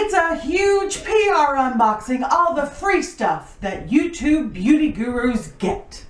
It's a huge PR unboxing, all the free stuff that YouTube beauty gurus get.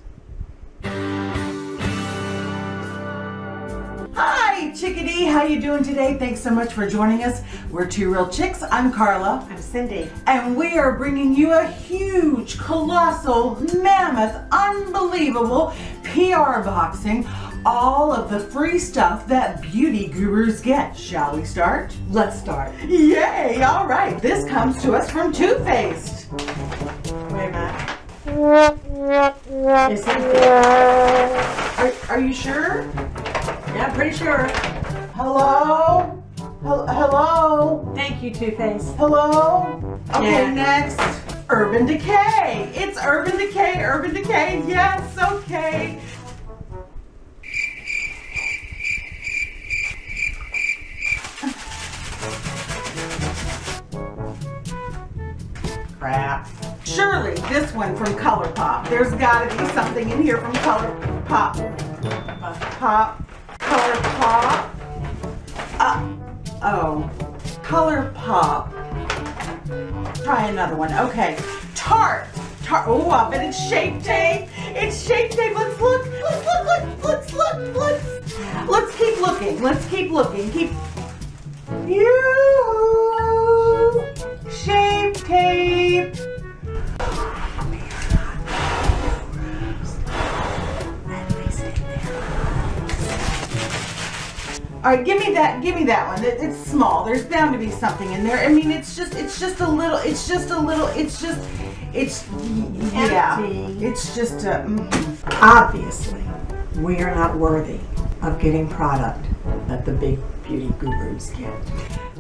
Hi, Chickadee, how you doing today? Thanks so much for joining us. We're Two Real Chicks. I'm Carla. I'm Cindy. And we are bringing you a huge, colossal, mammoth, unbelievable PR boxing, all of the free stuff that beauty gurus get. Shall we start? Let's start. Yay! All right, this comes to us from Too Faced. Wait a minute. Is it? Are you sure? Yeah, pretty sure. Hello? Hello? Thank you, Too Faced. Hello? Okay, Yeah. next. Urban Decay. It's Urban Decay, Urban Decay. Yes, okay. Crap. Surely this one from ColourPop. There's got to be something in here from ColourPop. ColourPop. Oh. ColourPop. Try another one. Okay. Tarte. Oh, I bet it's Shape Tape. It's Shape Tape. Let's look. Let's look. Let's keep looking. Let's keep looking. Shape Tape. All right, give me that one. It's small. There's bound to be something in there. I mean, it's empty. It's just a. Obviously, we are not worthy of getting product that the big beauty gurus get.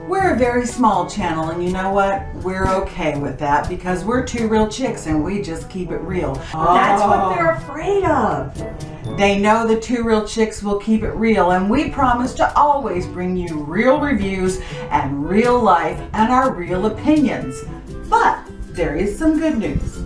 We're a very small channel, and you know what? We're okay with that because we're Two Real Chicks and we just keep it real. That's what they're afraid of. They know the Two Real Chicks will keep it real, and we promise to always bring you real reviews and real life and our real opinions. But there is some good news.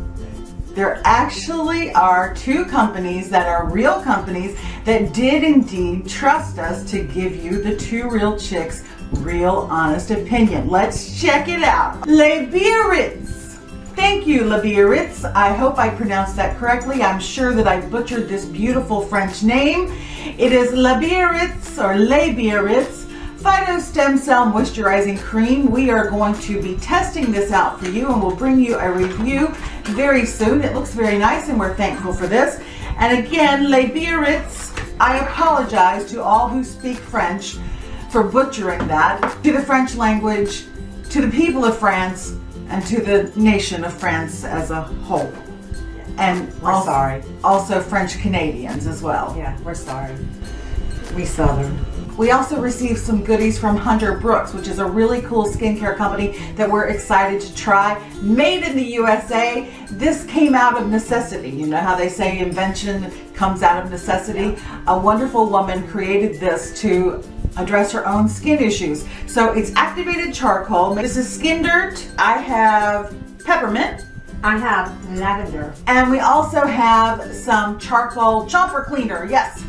There actually are two companies that are real companies that did indeed trust us to give you the Two Real Chicks real honest opinion. Let's check it out. Les Biarritz. Thank you, Les Biarritz. I hope I pronounced that correctly. I'm sure that I butchered this beautiful French name. It is Les Biarritz or Les Biarritz Phyto Stem Cell Moisturizing Cream. We are going to be testing this out for you and we'll bring you a review very soon. It looks very nice and we're thankful for this. And again, Les Biarritz, I apologize to all who speak French for butchering that, to the French language, to the people of France, and to the nation of France as a whole. And We're sorry. Also French Canadians as well. Yeah, we're sorry. We Southern. We also received some goodies from Hunter Brooks, which is a really cool skincare company that we're excited to try. Made in the USA. This came out of necessity. You know how they say invention comes out of necessity? A wonderful woman created this to address her own skin issues. So it's activated charcoal. This is Skin Dirt. I have peppermint. I have lavender. And we also have some charcoal chomper cleaner. Yes.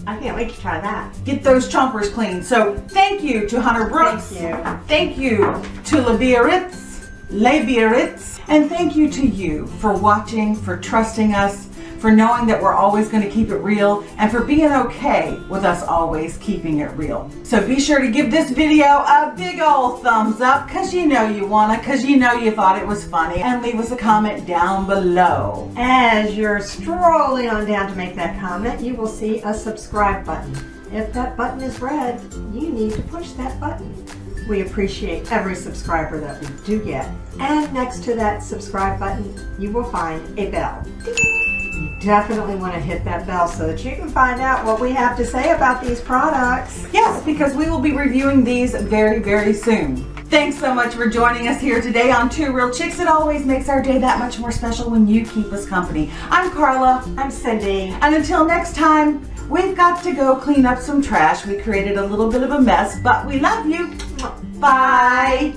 I can't wait to try that. Get those chompers clean. So thank you to Hunter Brooks. Thank you. Thank you to Les Biarritz. And thank you to you for watching, for trusting us, for knowing that we're always going to keep it real, and for being okay with us always keeping it real. So be sure to give this video a big old thumbs up, because you know you want to, because you know you thought it was funny, and leave us a comment down below. As you're strolling on down to make that comment, you will see a subscribe button. If that button is red, you need to push that button. We appreciate every subscriber that we do get. And next to that subscribe button, you will find a bell. You definitely want to hit that bell so that you can find out what we have to say about these products. Yes, because we will be reviewing these very, very soon. Thanks so much for joining us here today on Two Real Chicks. It always makes our day that much more special when you keep us company. I'm Carla. I'm Cindy. And until next time, we've got to go clean up some trash. We created a little bit of a mess, but we love you. Bye.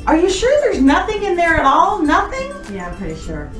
Are you sure there's nothing in there at all? Nothing? Yeah, I'm pretty sure.